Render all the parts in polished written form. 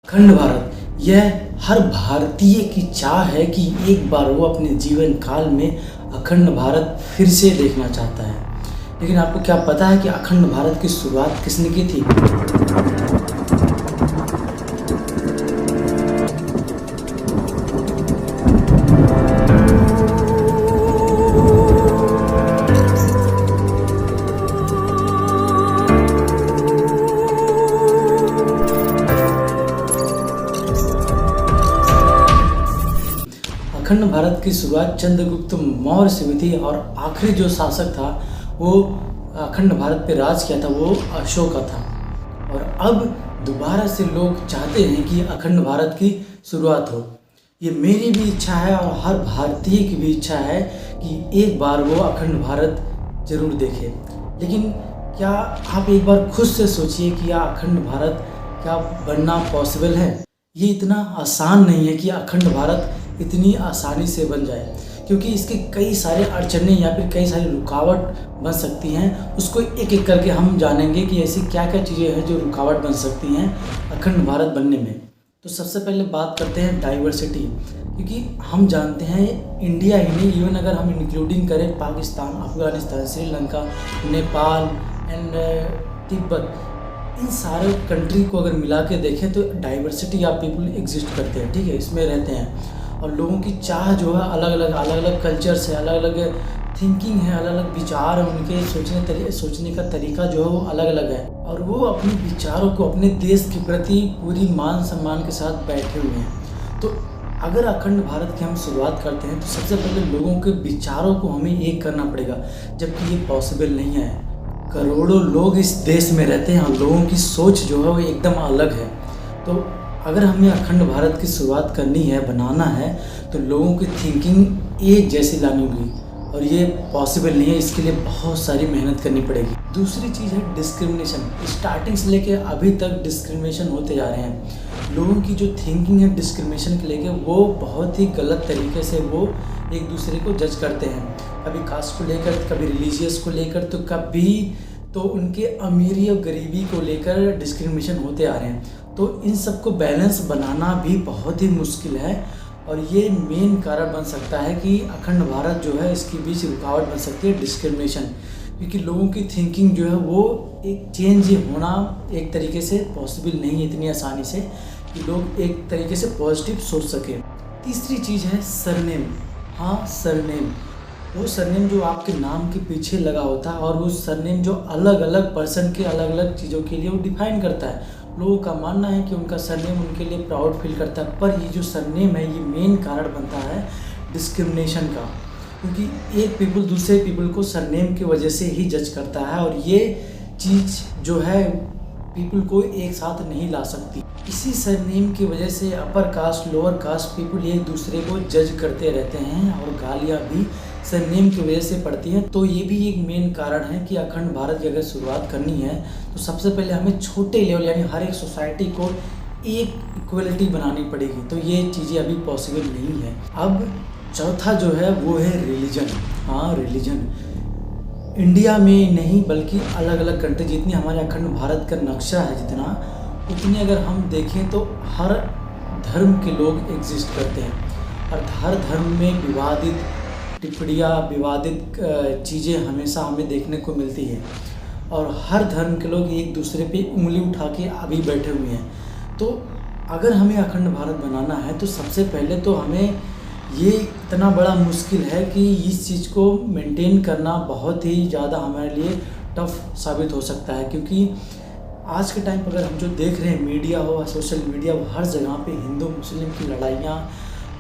अखंड भारत यह हर भारतीय की चाह है कि एक बार वो अपने जीवन काल में अखंड भारत फिर से देखना चाहता है। लेकिन आपको क्या पता है कि अखंड भारत की शुरुआत किसने की थी? अखंड भारत की शुरुआत चंद्रगुप्त मौर्य से हुई थी और आखिरी जो शासक था वो अखंड भारत पे राज किया था वो अशोका था। और अब दोबारा से लोग चाहते हैं कि अखंड भारत की शुरुआत हो। ये मेरी भी इच्छा है और हर भारतीय की भी इच्छा है कि एक बार वो अखंड भारत जरूर देखे। लेकिन क्या आप एक बार खुद से सोचिए कि यह अखंड भारत क्या बनना पॉसिबल है? ये इतना आसान नहीं है कि अखंड भारत इतनी आसानी से बन जाए, क्योंकि इसके कई सारे अड़चने या फिर कई सारी रुकावट बन सकती हैं। उसको एक एक करके हम जानेंगे कि ऐसी क्या क्या चीज़ें हैं जो रुकावट बन सकती हैं अखंड भारत बनने में। तो सबसे पहले बात करते हैं डाइवर्सिटी, क्योंकि हम जानते हैं इंडिया ही नहीं, इवन अगर हम इंक्लूडिंग करें पाकिस्तान, अफगानिस्तान, श्रीलंका, नेपाल एंड तिब्बत, इन सारे कंट्री को अगर मिला के देखें तो डाइवर्सिटी ऑफ पीपल एग्जिस्ट करते हैं, ठीक है, इसमें रहते हैं। और लोगों की चाह जो है अलग अलग कल्चर्स है, अलग अलग थिंकिंग है, अलग अलग विचार है, उनके सोचने का तरीका जो है वो अलग अलग है। और वो अपने विचारों को अपने देश के प्रति पूरी मान सम्मान के साथ बैठे हुए हैं। तो अगर अखंड भारत की हम शुरुआत करते हैं तो सबसे पहले लोगों के विचारों को हमें एक करना पड़ेगा, जबकि ये पॉसिबल नहीं है। करोड़ों लोग इस देश में रहते हैं और लोगों की सोच जो है वो एकदम अलग है। तो अगर हमें अखंड भारत की शुरुआत करनी है, बनाना है, तो लोगों की थिंकिंग एक जैसी लानी होगी और ये पॉसिबल नहीं है। इसके लिए बहुत सारी मेहनत करनी पड़ेगी। दूसरी चीज़ है डिस्क्रिमिनेशन। स्टार्टिंग से लेके अभी तक डिस्क्रिमिनेशन होते जा रहे हैं। लोगों की जो थिंकिंग है डिस्क्रिमिनेशन के लेके वो बहुत ही गलत तरीके से वो एक दूसरे को जज करते हैं, कभी कास्ट को लेकर, कभी रिलीजियस को लेकर, तो कभी तो उनके अमीरी और गरीबी को लेकर डिस्क्रिमिनेशन होते आ रहे हैं। तो इन सब को बैलेंस बनाना भी बहुत ही मुश्किल है और ये मेन कारण बन सकता है कि अखंड भारत जो है इसके बीच रुकावट बन सकती है डिस्क्रिमिनेशन, क्योंकि लोगों की थिंकिंग जो है वो एक चेंज होना एक तरीके से पॉसिबल नहीं है इतनी आसानी से कि लोग एक तरीके से पॉजिटिव सोच सकें। तीसरी चीज़ है सरनेम। हाँ, सरनेम, वो सरनेम जो आपके नाम के पीछे लगा होता है और वो सरनेम जो अलग अलग पर्सन के अलग अलग चीज़ों के लिए वो डिफाइन करता है। लोगों का मानना है कि उनका सरनेम उनके लिए प्राउड फील करता है, पर ये जो सरनेम है ये मेन कारण बनता है डिस्क्रिमिनेशन का, क्योंकि एक पीपल दूसरे पीपल को सरनेम की वजह से ही जज करता है और ये चीज़ जो है पीपल को एक साथ नहीं ला सकती। इसी सरनेम की वजह से upper caste lower caste people एक दूसरे को जज करते रहते हैं और गालियाँ भी सरनेम की वजह से पड़ती हैं। तो ये भी एक मेन कारण है कि अखंड भारत की अगर शुरुआत करनी है तो सबसे पहले हमें छोटे लेवल यानी हर एक सोसाइटी को एक इक्वलिटी बनानी पड़ेगी। तो ये चीज़ें अभी पॉसिबल नहीं है। अब चौथा जो है वो है रिलीजन। हाँ, रिलीजन इंडिया में नहीं बल्कि अलग अलग कंट्री, जितनी हमारे अखंड भारत का नक्शा है जितना, उतनी अगर हम देखें तो हर धर्म के लोग एग्जिस्ट करते हैं और हर धर्म में विवादित टिप्पणियाँ, विवादित चीज़ें हमेशा हमें देखने को मिलती है और हर धर्म के लोग एक दूसरे पे उंगली उठा के अभी बैठे हुए हैं। तो अगर हमें अखंड भारत बनाना है तो सबसे पहले तो हमें ये इतना बड़ा मुश्किल है कि इस चीज़ को मेंटेन करना बहुत ही ज़्यादा हमारे लिए टफ साबित हो सकता है, क्योंकि आज के टाइम पर अगर हम जो देख रहे हैं मीडिया हो, सोशल मीडिया हो, हर जगह पे हिंदू मुस्लिम की लड़ाइयाँ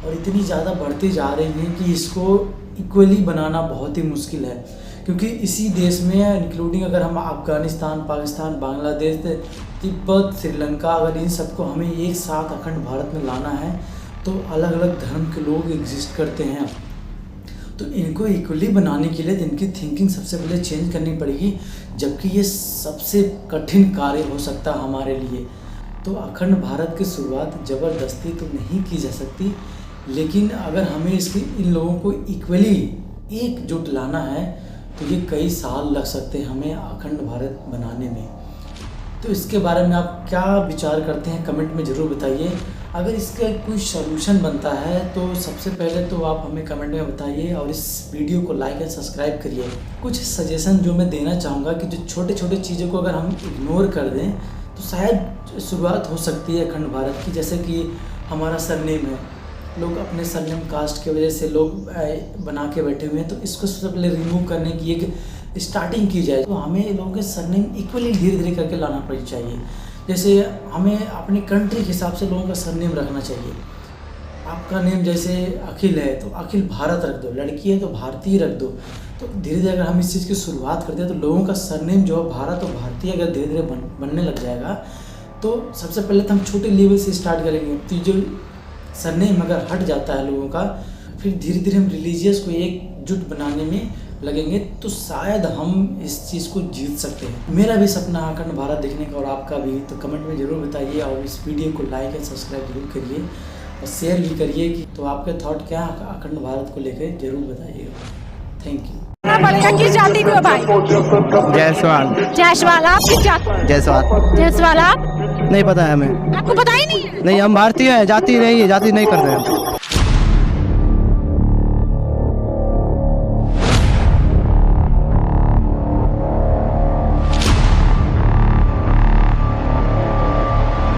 और इतनी ज़्यादा बढ़ती जा रही हैं कि इसको इक्वली बनाना बहुत ही मुश्किल है। क्योंकि इसी देश में इंक्लूडिंग अगर हम अफगानिस्तान, पाकिस्तान, बांग्लादेश, तिब्बत, श्रीलंका, अगर इन सबको हमें एक साथ अखंड भारत में लाना है तो अलग अलग धर्म के लोग एग्जिस्ट करते हैं। तो इनको इक्वली बनाने के लिए इनकी थिंकिंग सबसे पहले चेंज करनी पड़ेगी, जबकि ये सबसे कठिन कार्य हो सकता है हमारे लिए। तो अखंड भारत की शुरुआत ज़बरदस्ती तो नहीं की जा सकती, लेकिन अगर हमें इसकी इन लोगों को इक्वली एकजुट लाना है तो ये कई साल लग सकते हैं हमें अखंड भारत बनाने में। तो इसके बारे में आप क्या विचार करते हैं कमेंट में ज़रूर बताइए। अगर इसका कोई सलूशन बनता है तो सबसे पहले तो आप हमें कमेंट में बताइए और इस वीडियो को लाइक एंड सब्सक्राइब करिए। कुछ सजेशन जो मैं देना चाहूँगा कि जो छोटे छोटे चीज़ों को अगर हम इग्नोर कर दें तो शायद शुरुआत हो सकती है अखंड भारत की। जैसे कि हमारा सरनेम है, लोग अपने सरनेम कास्ट की वजह से लोग बना के बैठे हुए हैं, तो इसको सबसे पहले रिमूव करने की एक स्टार्टिंग की जाए। तो हमें लोगों के सरनेम इक्वली धीरे धीरे करके लाना पड़ चाहिए। जैसे हमें अपनी कंट्री के हिसाब से लोगों का सरनेम रखना चाहिए। आपका नेम जैसे अखिल है तो अखिल भारत रख दो, लड़की है तो भारतीय रख दो। तो धीरे धीरे अगर हम इस चीज़ की शुरुआत करते हैं तो लोगों का सरनेम जो है भारत और भारतीय अगर धीरे धीरे बनने लग जाएगा तो सबसे पहले तो हम छोटे लेवल से स्टार्ट करेंगे। तो जो सरनेम अगर हट जाता है लोगों का, फिर धीरे धीरे हम रिलीजियस को एकजुट बनाने में लगेंगे, तो शायद हम इस चीज़ को जीत सकते हैं। मेरा भी सपना है अखंड भारत देखने का और आपका भी, तो कमेंट में ज़रूर बताइए और इस वीडियो को लाइक एंड सब्सक्राइब जरूर करिए और शेयर भी करिए कि तो आपके थॉट क्या है अखंड भारत को लेकर ज़रूर बताइएगा। Thank you. पड़ेगा किस जाति को भाई? जायसवाल। जायसवाल। आप किस जाति? जायसवाल। जायसवाल। आप? नहीं पता है हमें। आपको पता ही नहीं है? नहीं, हम भारतीय हैं, जाति नहीं है, जाति नहीं करते हैं।